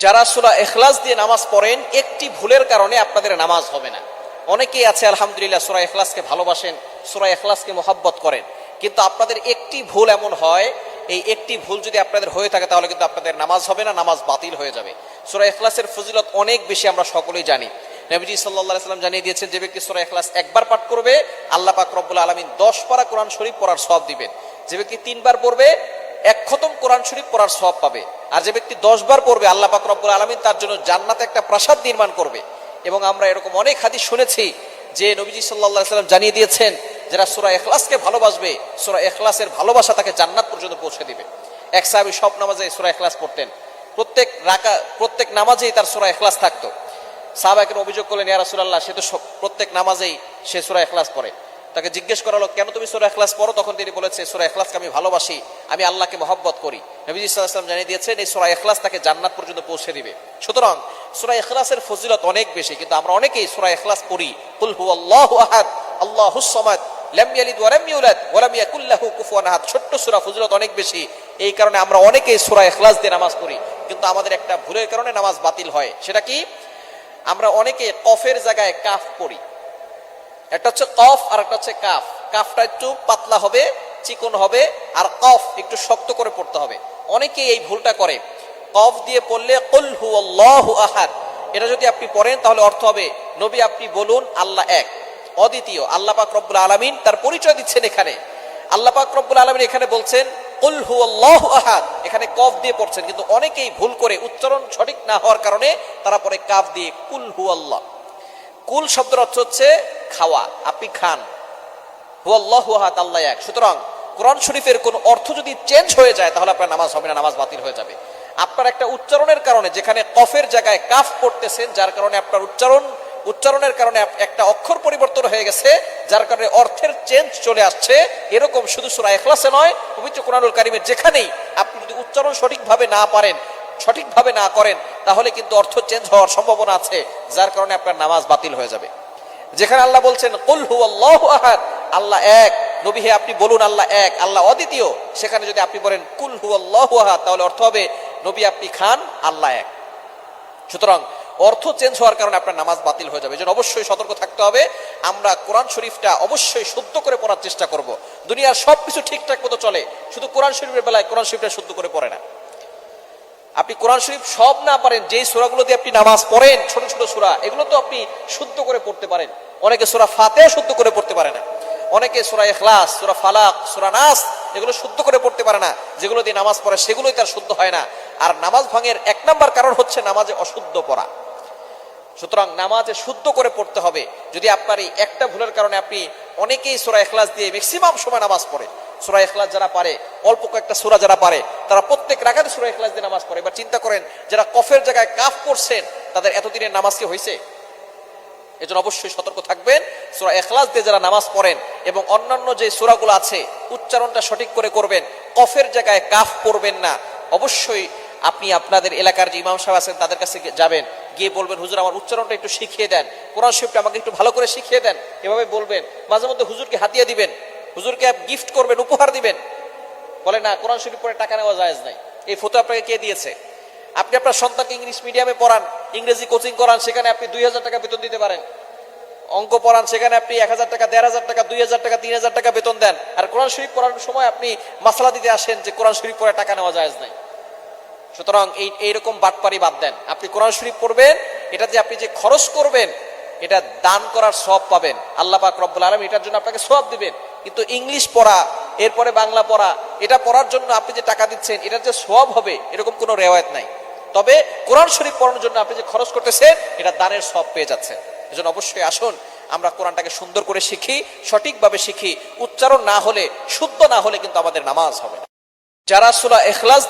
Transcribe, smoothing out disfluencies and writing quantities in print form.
যারা সূরা ইখলাস দিয়ে নামাজ পড়েন, একটি ভুলের কারণে আপনাদের নামাজ হবে না। অনেকেই আছে আলহামদুলিল্লাহ সূরা ইখলাসকে ভালোবাসেন, সূরা ইখলাসকে মহব্বত করেন, কিন্তু আপনাদের একটি ভুল এমন হয়, এই একটি ভুল যদি আপনাদের হয়ে থাকে তাহলে কিন্তু আপনাদের নামাজ হবে না, নামাজ বাতিল হয়ে যাবে। সূরা ইখলাসের ফজিলত অনেক বেশি, আমরা সকলেই জানি। নবীজি সাল্লাল্লাহু আলাইহি ওয়াসাল্লাম জানিয়ে দিয়েছেন, যে ব্যক্তি সূরা ইখলাস একবার পাঠ করবে আল্লাহ পাক রব্বুল আলামিন 10 পারা কোরআন শরীফ পড়ার সওয়াব দিবেন। যে ব্যক্তি 3 বার পড়বে 1 খতম কোরআন শরীফ পড়ার সওয়াব পাবে। আর যে ব্যক্তি 10 বার পড়বে আল্লাহ পাক রব্বুল আলামিন তার জন্য জান্নাতে একটা প্রাসাদ নির্মাণ করবে। এবং আমরা এরকম অনেক হাদিস শুনেছি যে নবীজি সাল্লাল্লাহু আলাইহি ওয়াসাল্লাম জানিয়ে দিয়েছেন, যারা সূরা ইখলাসকে ভালোবাসবে, সূরা ইখলাসের ভালোবাসা তাকে জান্নাত পর্যন্ত পৌঁছে দিবে। এক সাহাবী সব নামাজে সূরা ইখলাস পড়তেন, প্রত্যেক নামাজেই তার সূরা ইখলাস থাকতো। সাহাবাকে অভিযোগ করলেন, ইয়া রাসূলুল্লাহ, সে তো প্রত্যেক নামাজেই সে সূরা ইখলাস পড়ে। তাকে জিজ্ঞেস করা হলো, কেন তুমি সূরা ইখলাস পড়ো? তখন তিনি বলেছে, সূরা ইখলাসকে আমি ভালোবাসি, আমি আল্লাহকে মহব্বত করি। নবীজি সাল্লাল্লাহু আলাইহি ওয়াসাল্লাম জানিয়ে দিয়েছেন, এই সূরা ইখলাস তাকে জান্নাত পর্যন্ত পৌঁছে দিবে। সুতরাং সূরা ইখলাসের ফজিলত অনেক বেশি, কিন্তু আমরা অনেকেই সূরা ইখলাস পড়ি, কুল হুয়াল্লাহু আহাদ আল্লাহুস সামাদ লাম ইয়ালিদ ওয়া লাম ইউলাদ ওয়া লাম ইয়াকুল লাহু কুফুয়ান আহাদ। ছোট্ট সূরা, ফজিলত অনেক বেশি। এই কারণে আমরা অনেকেই সূরা ইখলাস দিয়ে নামাজ পড়ি, কিন্তু আমাদের একটা ভুলের কারণে নামাজ বাতিল হয়। সেটা কি? আমরা অনেকে কফের জায়গায় কাফ পড়ি। একটা হচ্ছে কফ আর একটা হচ্ছে কাফ। কাফটা একটু পাতলা হবে, চিকন হবে, আর কফ একটু শক্ত করে পড়তে হবে। অনেকে এই ভুলটা করে। কফ দিয়ে পড়লে কুল হুয়াল্লাহু আহাদ, এটা যদি আপনি পড়েন তাহলে অর্থ হবে, নবী আপনি বলুন আল্লাহ এক, অদ্বিতীয়। আল্লাহ পাক রব্বুল আলামিন তার পরিচয় দিচ্ছেন এখানে। আল্লাহ পাক রব্বুল আলামিন এখানে বলছেন কুল হুয়াল্লাহু আহাদ, এখানে কফ দিয়ে পড়ছেন। কিন্তু অনেকেই ভুল করে, উচ্চারণ সঠিক না হওয়ার কারণে তারা পরে কাফ দিয়ে কুল হুয়াল্লাহ। কুল শব্দের অর্থ হচ্ছে খাওয়া, আপনি খান। হুয়াল্লাহু আহাদ, আল্লাহ এক। সুতরাং কোরআন শরীফের কোন অর্থ যদি চেঞ্জ হয়ে যায় তাহলে আপনার নামাজ হবে না, নামাজ বাতিল হয়ে যাবে। আপনার একটা উচ্চারণের কারণে, যেখানে কফের জায়গায় কাফ পড়তেছেন, যার কারণে আপনার উচ্চারণের কারণে একটা অক্ষর পরিবর্তন হয়ে গেছে, যার কারণে অর্থের চেঞ্জ চলে আসছে। এরকম শুধু সূরা ইখলাসে নয়, পবিত্র কোরআনুল কারীমের যেখানেই আপনি যদি উচ্চারণ সঠিকভাবে না করেন তাহলে কিন্তু অর্থ চেঞ্জ হওয়ার সম্ভাবনা আছে, যার কারণে আপনার নামাজ বাতিল হয়ে যাবে। যেখানে আল্লাহ বলছেন কুল হুয়াল্লাহু আহাদ, আল্লাহ এক, নবী হে আপনি বলুন আল্লাহ এক, আল্লাহ অদ্বিতীয়, সেখানে যদি আপনি বলেন কুল হুয়াল্লাহু আহাদ তাহলে অর্থ হবে, নবী আপনি খান, আল্লাহ এক। সুতরাং অর্থ চেঞ্জ হওয়ার কারণে আপনার নামাজ বাতিল হয়ে যাবে। এজন্য অবশ্যই সতর্ক থাকতে হবে। আমরা কোরআন শরীফটা অবশ্যই শুদ্ধ করে পড়ার চেষ্টা করব। দুনিয়ার সবকিছু ঠিকঠাক মতো চলে, শুধু কোরআন শরীফের বেলায় কোরআন শরীফটা শুদ্ধ করে পড়ে না। আপনি কোরআন শরীফ সব না পারেন, যেই সূরাগুলো দিয়ে আপনি নামাজ পড়েন, ছোট ছোট সূরা, এগুলো তো আপনি শুদ্ধ করে পড়তে পারেন। অনেকে সূরা ফাতিহা শুদ্ধ করে পড়তে পারে না, অনেকে সূরা ইখলাস, সূরা ফালাক, সূরা নাস এগুলো শুদ্ধ করে পড়তে পারে না। যেগুলো দিয়ে নামাজ পড়ে সেগুলোই তার শুদ্ধ হয় না। আর নামাজ ভাঙের 1 নাম্বার কারণ হচ্ছে নামাজে অশুদ্ধ পড়া। সুতরাং নামাজে শুদ্ধ করে পড়তে হবে। যদি আপনার এই একটা ভুলের কারণে আপনি, অনেকেই সূরা ইখলাস দিয়ে ম্যাক্সিমাম সময় নামাজ পড়ে। সূরা ইখলাস যারা পারে, অল্প কয়েকটা সূরা যারা পারে, তারা প্রত্যেক রাকাতে সূরা ইখলাস দিয়ে নামাজ পড়ে। এবার চিন্তা করেন, যারা কফের জায়গায় কাফ পড়ছেন তাদের এতদিনের নামাজ কি হয়েছে? এজন্য অবশ্যই সতর্ক থাকবেন। সূরা ইখলাস দিয়ে যারা নামাজ পড়েন এবং অন্যান্য যে সূরাগুলো আছে উচ্চারণটা সঠিক করে করবেন, কফের জায়গায় কাফ পড়বেন না। অবশ্যই আপনি আপনাদের এলাকার যে ইমাম সাহেব আছেন তাদের কাছে যাবেন, গিয়ে বলবেন, হুজুর আমার উচ্চারণটা একটু শিখিয়ে দেন, কোরআন শরীফটা আমাকে একটু ভালো করে শিখিয়ে দেন। এভাবে বলবেন। মাঝে মধ্যে হুজুরকে হাতিয়া দিবেন, হুজুরকে গিফট করবেন, উপহার দিবেন। বলে না, কোরআন শরীফ পড়ে টাকা নেওয়া জায়েজ নাই। এই ফতোয়া আপনাকে কে দিয়েছে? আপনি আপনার সন্তানকে ইংলিশ মিডিয়ামে পড়ান, ইংরেজি কোচিং করান, সেখানে আপনি 2000 টাকা বেতন দিতে পারেন। অঙ্ক পড়ান, সেখানে আপনি 1000 টাকা, 1500 টাকা, 2000 টাকা, 3000 টাকা বেতন দেন। আর কোরআন শরীফ পড়ানোর সময় আপনি মাসলা দিতে আসেন যে কোরআন শরীফ পড়ে টাকা নেওয়া জায়েজ নাই। সুতরাং এইরকম বাটপারি বাদ দেন। আপনি কোরআন শরীফ পড়বেন, এটা যে আপনি যে খরচ করবেন, এটা দান করার সওয়াব পাবেন। আল্লাহ পাক রব্বুল আলামিন এটার জন্য আপনাকে সওয়াব দিবেন। কিন্তু ইংলিশ পড়া, এরপরে বাংলা পড়া, এটা পড়ার জন্য আপনি যে টাকা দিচ্ছেন, এটার যে সওয়াব হবে এরকম কোনো রেওয়ায়েত নাই। তবে কোরআন শরীফ পড়ানোর জন্য আপনি যে খরচ করতেছেন, এটা দানের সওয়াব পেয়ে যাচ্ছেন। এজন্য অবশ্যই আসুন আমরা কোরআনটাকে সুন্দর করে শিখি, সঠিকভাবে শিখি। উচ্চারণ না হলে, শুদ্ধ না হলে কিন্তু আমাদের নামাজ হবে না। যারা সূরা ইখলাস